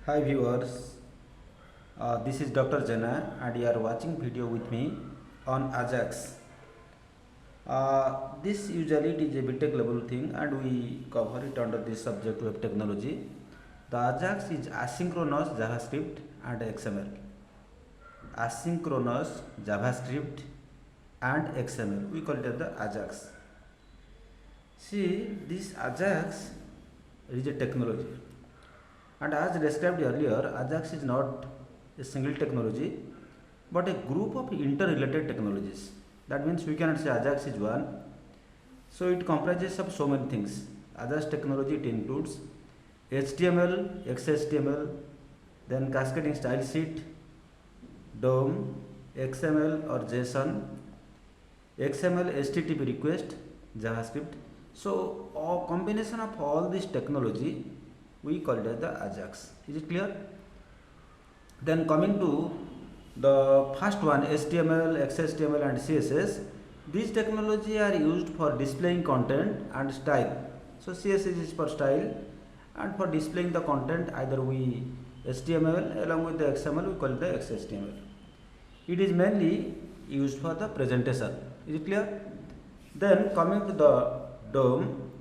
Hi viewers, this is Dr. Jana and you are watching video with me on AJAX. This usually it is a BTech level thing and we cover it under this subject web technology. The AJAX is asynchronous JavaScript and XML. Asynchronous JavaScript and XML. We call it as the AJAX. See, this AJAX is a technology. And as described earlier, AJAX is not a single technology but a group of interrelated technologies. That means we cannot say AJAX is one. So it comprises of so many things. AJAX technology, it includes HTML, XHTML, then cascading style sheet, DOM, XML or JSON, XML HTTP request, JavaScript. So a combination of all this technology we call it as the AJAX. Is it clear? Then coming to the first one, HTML, XHTML and CSS. These technology are used for displaying content and style. So CSS is for style and for displaying the content either we HTML along with the XML we call it the XHTML. It is mainly used for the presentation. Is it clear? Then coming to the DOM,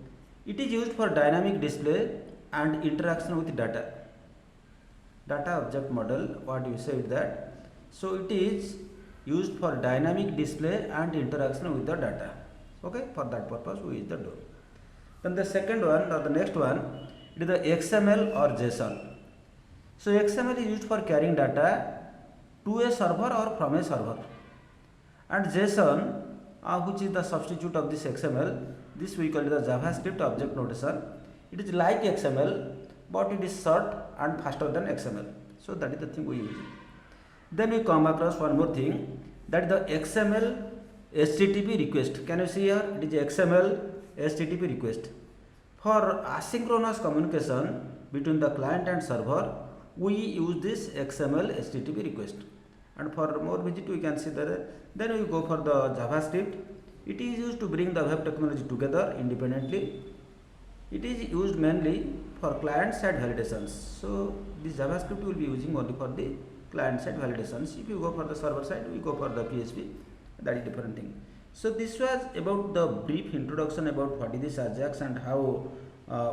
it is used for dynamic display and interaction with data object model. What you said that, so it is used for dynamic display and interaction with the data. Okay, for that purpose we use the DOM. Then the second one or the next one, it is the XML or JSON. So XML is used for carrying data to a server or from a server, and JSON which is the substitute of this XML, this we call it the JavaScript object notation. It is like XML but it is short and faster than XML. So that is the thing we use. Then we come across one more thing, that is the XML HTTP request. Can you see here? It is XML HTTP request. For asynchronous communication between the client and server, we use this XML HTTP request. And for more visit we can see that. Then we go for the JavaScript. It is used to bring the web technology together independently. It is used mainly for client side validations. So this JavaScript will be using only for the client side validations. If you go for the server side, we go for the PHP. That is different thing. So this was about the brief introduction about what is this AJAX and how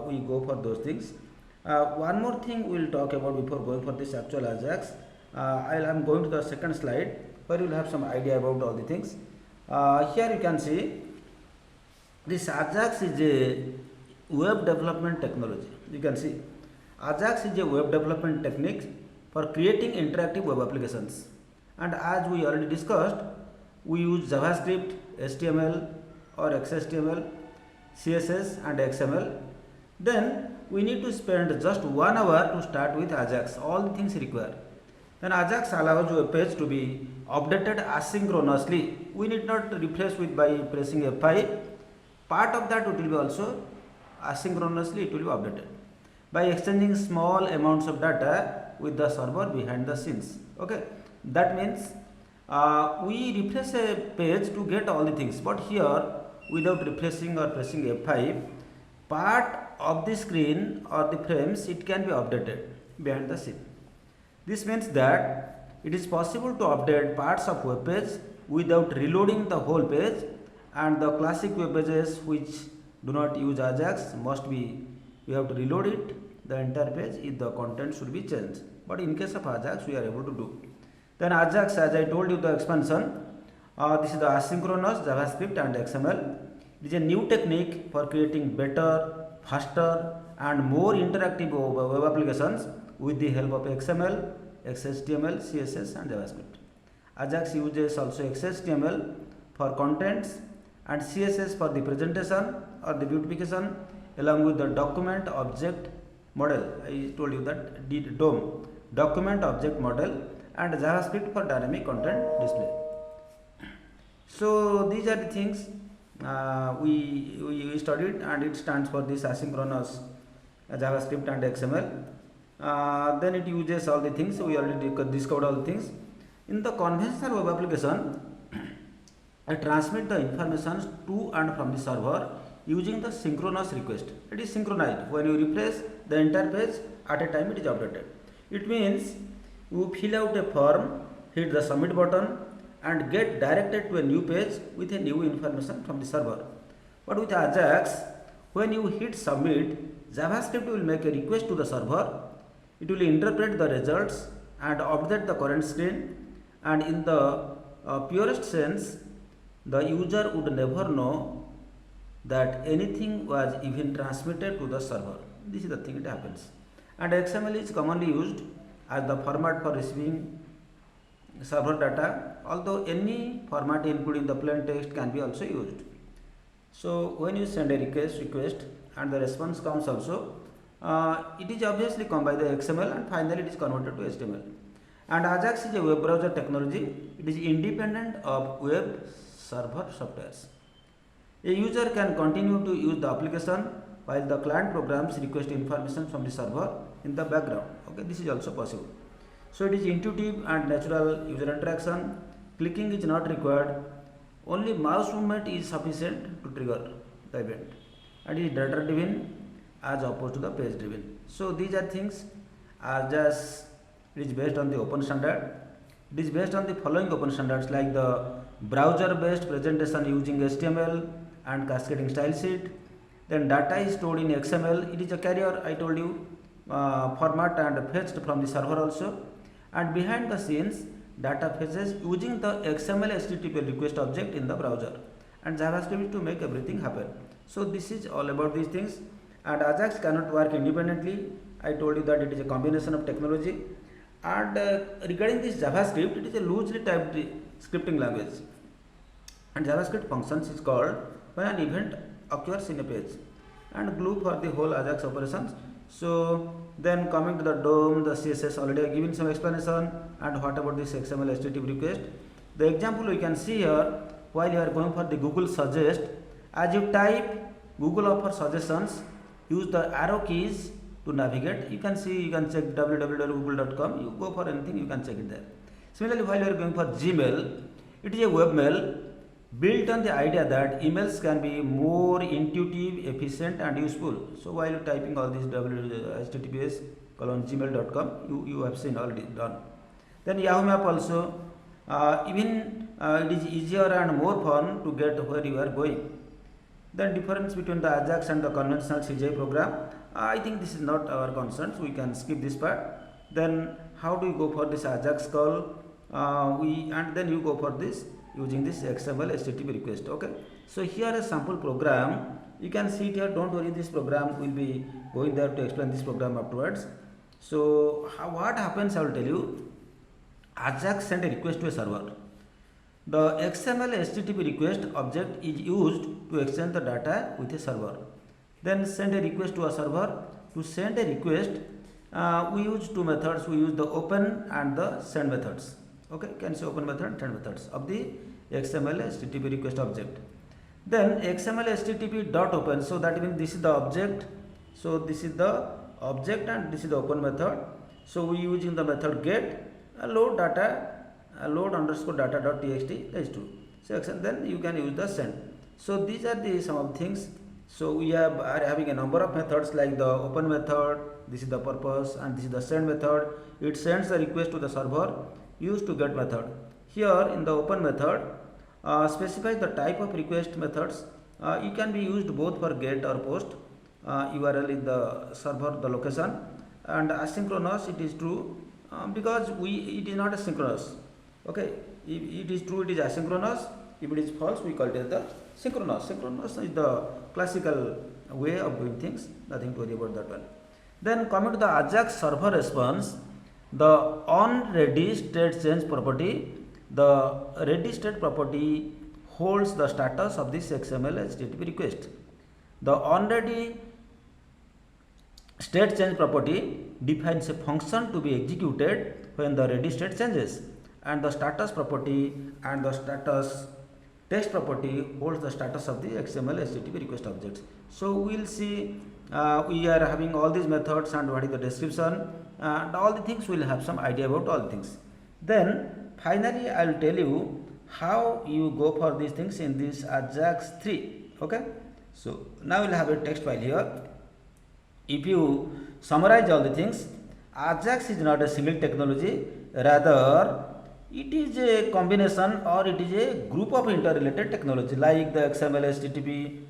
we go for those things. One more thing we will talk about before going for this actual AJAX. I am going to the second slide where you will have some idea about all the things. Here you can see this AJAX is a web development technology. You can see AJAX is a web development technique for creating interactive web applications, and as we already discussed, we use JavaScript, HTML or XHTML, CSS and XML. Then we need to spend just 1 hour to start with AJAX, all the things required. Then AJAX allows web page to be updated asynchronously. We need not refresh with by pressing F5. Part of that it will be also asynchronously, it will be updated by exchanging small amounts of data with the server behind the scenes. Okay, that means we refresh a page to get all the things, but here without refreshing or pressing F5, part of the screen or the frames it can be updated behind the scene. This means that it is possible to update parts of web page without reloading the whole page, and the classic web pages which do not use AJAX must be, we have to reload it, the entire page, if the content should be changed. But in case of AJAX we are able to do. Then AJAX, as I told you the expansion, this is the asynchronous JavaScript and XML. It is a new technique for creating better, faster and more interactive web applications with the help of XML, XHTML, CSS and JavaScript. AJAX uses also XHTML for contents and CSS for the presentation or the beautification, along with the document object model. I told you that DOM, document object model, and JavaScript for dynamic content display. So these are the things we studied, and it stands for this asynchronous JavaScript and XML. Then it uses all the things, we already discovered all the things. In the conventional web application, I transmit the information to and from the server using the synchronous request. It is synchronized. When you refresh the entire page at a time, it is updated. It means you fill out a form, hit the submit button, and get directed to a new page with a new information from the server. But with AJAX, when you hit submit, JavaScript will make a request to the server. It will interpret the results and update the current screen, and in the purest sense, the user would never know that anything was even transmitted to the server. This is the thing it happens. And XML is commonly used as the format for receiving server data, although any format including the plain text can be also used. So when you send a request and the response comes also, it is obviously come by the XML and finally it is converted to HTML. And AJAX is a web browser technology. It is independent of web server softwares. A user can continue to use the application while the client programs request information from the server in the background. Okay, this is also possible. So it is intuitive and natural user interaction. Clicking is not required. Only mouse movement is sufficient to trigger the event. And it is data driven as opposed to the page driven. So these are things AJAX is based on the open standard. It is based on the following open standards like the browser based presentation using HTML and cascading style sheet. Then data is stored in XML. It is a carrier, I told you, format and fetched from the server also. And behind the scenes, data fetches using the XML HTTP request object in the browser, and JavaScript to make everything happen. So this is all about these things. And AJAX cannot work independently. I told you that it is a combination of technology. And regarding this JavaScript, it is a loosely typed scripting language. And JavaScript functions is called when an event occurs in a page, and glue for the whole AJAX operations. So then coming to the DOM, the CSS, already I given some explanation. And what about this XML HTTP request? The example we can see here, while you are going for the Google suggest, as you type Google offers suggestions, use the arrow keys to navigate. You can see, you can check www.google.com, you go for anything, you can check it there. Similarly, while you are going for Gmail, it is a webmail built on the idea that emails can be more intuitive, efficient and useful. So while you typing all these https://gmail.com, you have seen already done. Then Yahoo Map also, it is easier and more fun to get where you are going. Then difference between the AJAX and the conventional CGI program, I think this is not our concern, so we can skip this part. Then how do you go for this AJAX call? And then you go for this using this XML HTTP request. Okay, so here a sample program. You can see it here. Don't worry, this program will be going there to explain this program afterwards. So what happens, I will tell you. AJAX send a request to a server. The XML HTTP request object is used to exchange the data with a server. Then send a request to a server. To send a request, we use two methods. We use the open and the send methods. Okay, can say open method and send methods of the XML HTTP request object. Then XML HTTP dot open. So that means this is the object. So this is the object and this is the open method. So we using the method get load data, load underscore data dot txt h2. So then you can use the send. So these are the some of things. So we are having a number of methods like the open method. This is the purpose, and this is the send method. It sends the request to the server used to get method. Here in the open method, specify the type of request methods. You can be used both for get or post. URL in the server, the location, and asynchronous. It is true because it is not asynchronous. Okay, if it is true, it is asynchronous. If it is false, we call it as the synchronous. Synchronous is the classical way of doing things. Nothing to worry about that one. Then coming to the AJAX server response, the on ready state change property, the ready state property holds the status of this XML HTTP request. The on ready state change property defines a function to be executed when the ready state changes, and the status property and the status text property holds the status of the XML HTTP request objects. So we will see, we are having all these methods and what is the description and all the things. We will have some idea about all the things. Then finally I will tell you how you go for these things in this AJAX 3. Okay, so now we will have a text file here. If you summarize all the things, AJAX is not a single technology, rather it is a combination or it is a group of interrelated technology like the XML, HTTP,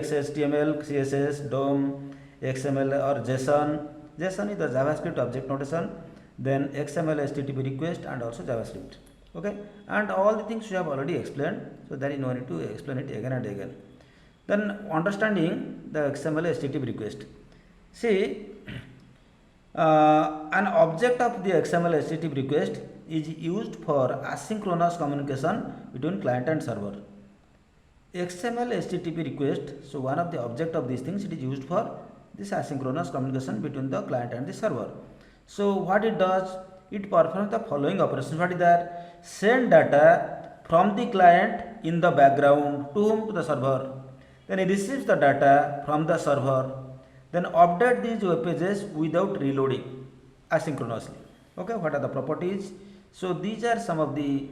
XHTML, CSS, DOM, XML or JSON. JSON is the JavaScript object notation, then XML, HTTP request and also JavaScript. Okay, and all the things we have already explained, so there is no need to explain it again and again. Then understanding the XML, HTTP request. See, an object of the XML HTTP request is used for asynchronous communication between client and server. XML HTTP request, so one of the object of these things, it is used for this asynchronous communication between the client and the server. So what it does, it performs the following operations. What is that? Send data from the client in the background to whom? To the server. Then it receives the data from the server. Then update these web pages without reloading asynchronously. Okay, what are the properties? So these are some of the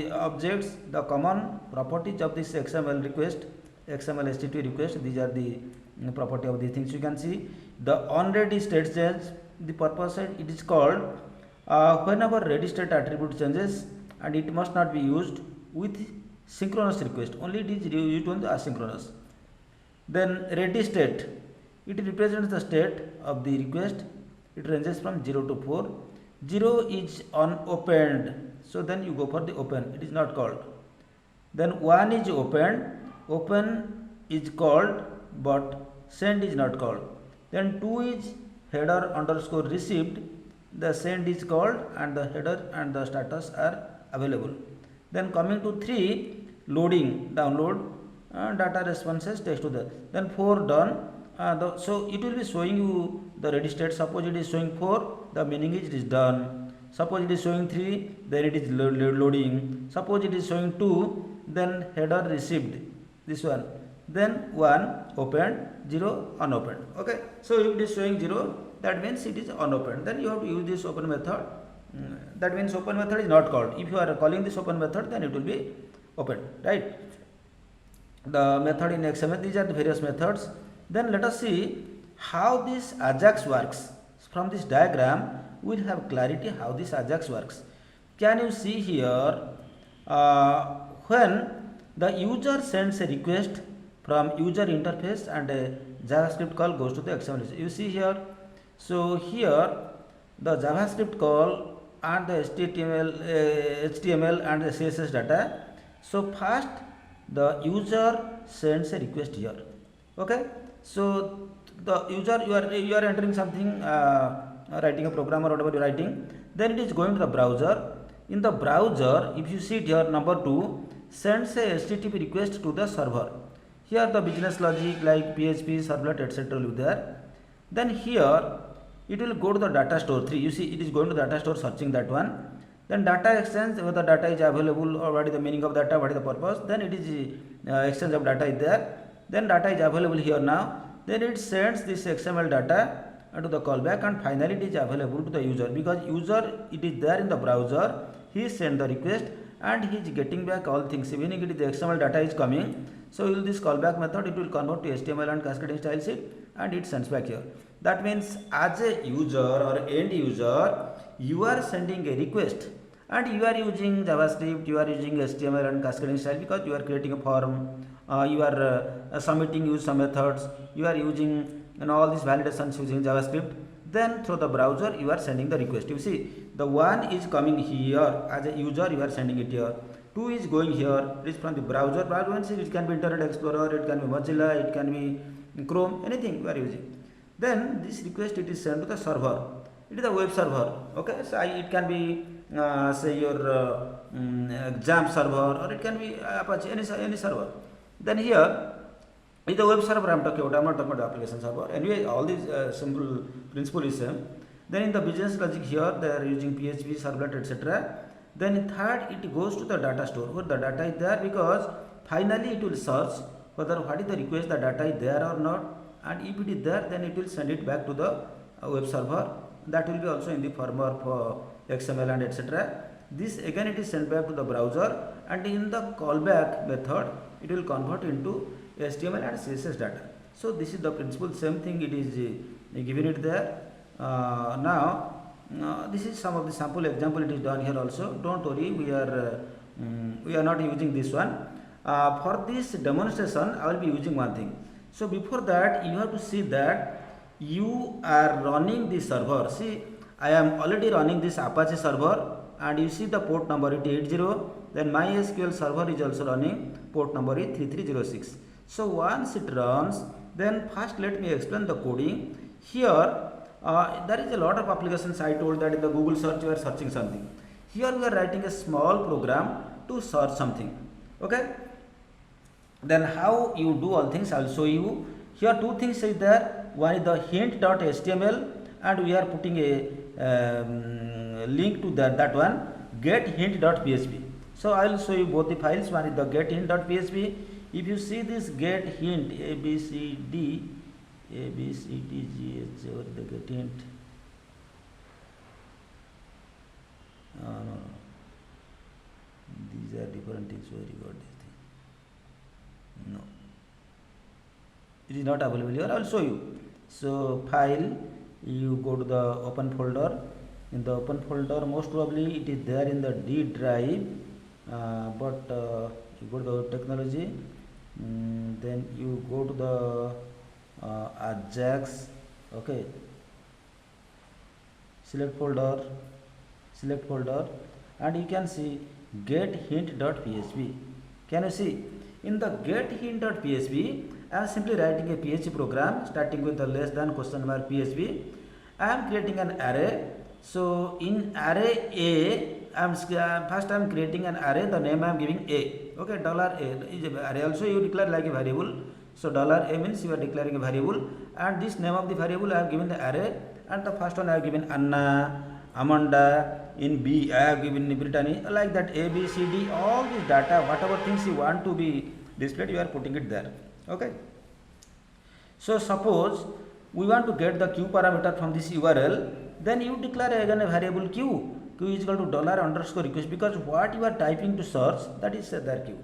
objects, the common properties of this XML request, XML HTTP request. These are the property of these things. You can see the onReady state change. The purpose it is called whenever ready state attribute changes, and it must not be used with synchronous request. Only it is used on the asynchronous. Then ready state, it represents the state of the request. It ranges from 0 to 4. 0 is unopened, so then you go for the open. It is not called. Then 1 is opened. Open is called, but send is not called. Then 2 is header underscore received. The send is called and the header and the status are available. Then coming to 3, loading, download, data responses, text to the. Then 4 done. So it will be showing you the ready state. Suppose it is showing 4, the meaning is it is done. Suppose it is showing 3, then it is loading. Suppose it is showing 2, then header received, this one. Then 1 opened, 0 unopened. Okay, so if it is showing 0, that means it is unopened. Then you have to use this open method. That means open method is not called. If you are calling this open method, then it will be open, right? The method in XML, these are the various methods. Then let us see how this AJAX works. From this diagram, we will have clarity how this AJAX works. Can you see here, when the user sends a request from user interface and a JavaScript call goes to the XML. You see here, so here the JavaScript call and the HTML and the CSS data. So first the user sends a request here. Okay, so the user, you are entering something, writing a program or whatever you are writing, then it is going to the browser. In the browser, if you see it here, number 2 sends a HTTP request to the server. Here the business logic like PHP, servlet, etc. will be there. Then here it will go to the data store 3. You see it is going to data store, searching that one. Then data exchange, whether data is available or what is the meaning of data, what is the purpose. Then it is exchange of data is there. Then data is available here now. Then it sends this XML data to the callback, and finally it is available to the user, because user, it is there in the browser, he sent the request and he is getting back all things. Even if it is the XML data is coming, so in this callback method it will convert to HTML and cascading style sheet and it sends back here. That means as a user or end user, you are sending a request and you are using JavaScript, you are using HTML and cascading style because you are creating a form, you are submitting use some methods, you are using all these validations using JavaScript. Then through the browser you are sending the request. You see the 1 is coming here, as a user you are sending it here. 2 is going here, it is from the browser. It can be Internet Explorer, it can be Mozilla, it can be Chrome, anything you are using. Then this request it is sent to the server. It is a web server. Okay, so it can be say your Jam server, or it can be Apache, any server. Then here is the web server I am talking about. I am not talking about the application server. Anyway, all these simple principle is same. Then in the business logic here they are using PHP, servlet, etc. Then in third it goes to the data store where the data is there, because finally it will search whether what is the request, the data is there or not, and if it is there then it will send it back to the web server. That will be also in the form of XML and etc. This again it is sent back to the browser, and in the callback method it will convert into HTML and CSS data. So this is the principle, same thing it is given it there. Now this is some of the sample example it is done here also. Don't worry, we are not using this one. For this demonstration I will be using one thing. So before that you have to see that you are running the server. See, I am already running this Apache server, and you see the port number it is 80. Then MySQL server is also running, port number is 3306. So once it runs, then first let me explain the coding. Here there is a lot of applications. I told that in the Google search you are searching something. Here we are writing a small program to search something. Okay. Then how you do all things I will show you. Here two things is there. One is the hint.html, and we are putting a link to that one, get_hint.php. So I will show you both the files. One is the get_hint.php. If you see this get_hint ABCD GH or the get_hint, no, these are different things where you got this thing. No, it is not available here. I will show you. So file, you go to the open folder. In the open folder, most probably it is there in the D drive, but you go to the technology, then you go to the AJAX. Okay, select folder, and you can see get_hint.php. Can you see? In the get_hint.php, I am simply writing a PHP program starting with the less than $PHP. I am creating an array. So in array A, first I am creating an array. The name I am giving A. Okay, $A is a array. Also you declare like a variable. So $A means you are declaring a variable, and this name of the variable I have given the array, and the first one I have given Anna, Amanda. In B I have given Brittany, like that. A, B, C, D, all this data, whatever things you want to be displayed, you are putting it there. Okay. So suppose we want to get the q parameter from this URL, then you declare again a variable q is equal to $_request, because what you are typing to search, that is there q.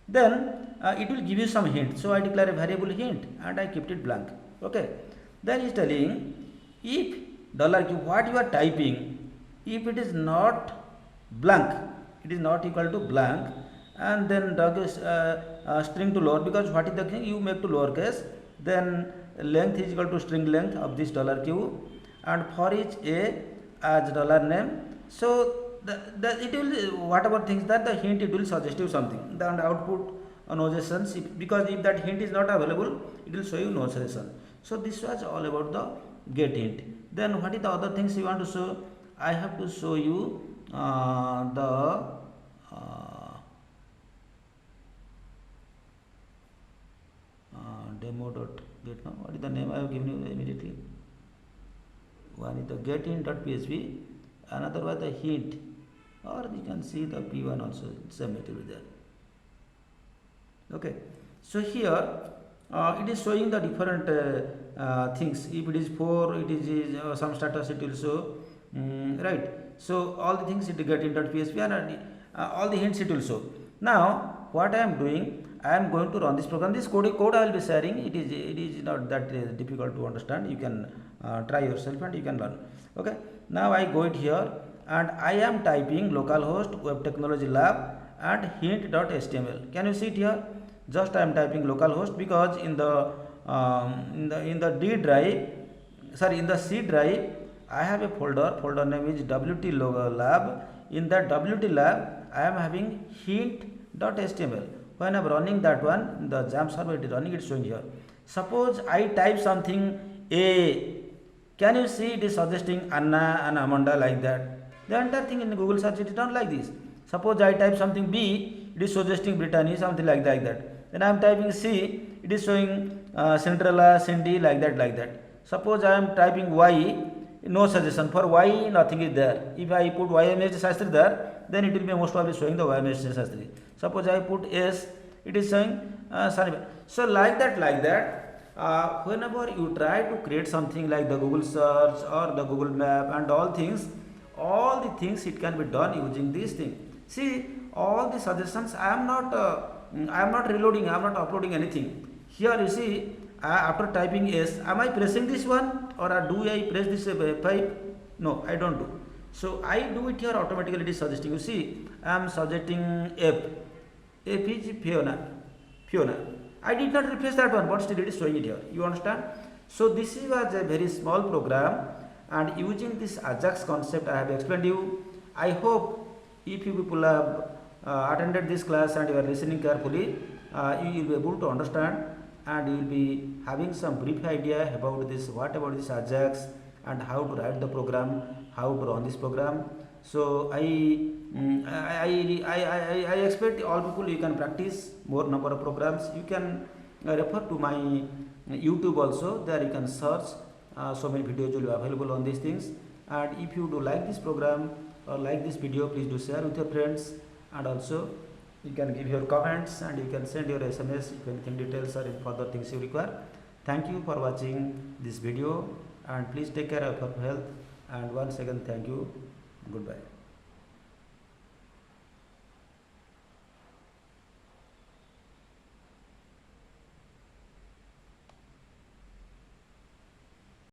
Then it will give you some hint. So I declare a variable hint and I kept it blank. Okay. Then is telling if $q, what you are typing, if it is not blank, it is not equal to blank, and then string to lower, because what is the thing you make to lowercase, then length is equal to string length of this $q, and for each a as $name. So it will, whatever things that the hint, it will suggest you something. Then output no suggestions, because if that hint is not available, it will show you no suggestion. So this was all about the get hint. Then what is the other things you want to show? I have to show you the demo.get. Now what is the name I have given you immediately? One is the get_hint.php, another was the hint, or you can see the p1 also, same material there. Okay. So here it is showing the different things. If it is 4, it is some status it will show. Right. So all the things it get_hint.php, and all the hints it will show. Now what I am doing, I am going to run this program. This code I will be sharing. It is not that difficult to understand. You can try yourself and you can learn. Okay. Now I go it here, and I am typing localhost web technology lab and hint.html. Can you see it here? Just I am typing localhost, because in the D drive, sorry, in the C drive, I have a folder name is WT lab. In that WT lab, I am having hint.html. When I am running that one, the Jam server it is running, it is showing here. Suppose I type something A, can you see it is suggesting Anna and Amanda, like that? The entire thing in Google search it is not like this. Suppose I type something B, it is suggesting Brittany, something like that. Then I am typing C, it is showing Cinderella, Cindy, like that. Suppose I am typing Y, no suggestion. For Y, nothing is there. If I put YMH Shastri there, then it will be most probably showing the YMH Shastri. Suppose I put S, it is showing Sunny. So like that. Whenever you try to create something like the Google search or the Google map and all the things it can be done using this thing. See, all the suggestions, I am not reloading, I am not uploading anything. Here you see, after typing S, am I pressing this one, or do I press this F5? No, I don't do. So I do it here automatically. It is suggesting. You see, I am suggesting F. F is Fiona. I did not refresh that one, but still it is showing it here. You understand? So this was a very small program, and using this AJAX concept I have explained you. I hope if you people have attended this class and you are listening carefully, you will be able to understand, and you will be having some brief idea about this, what about this AJAX, and how to write the program, how to run this program. So I expect all people, you can practice more number of programs. You can refer to my YouTube also. There you can search, so many videos will be available on these things. And if you do like this program or like this video, please do share with your friends, and also you can give your comments, and you can send your SMS if anything details or if further things you require. Thank you for watching this video, and please take care of your health, and once again thank you. Goodbye.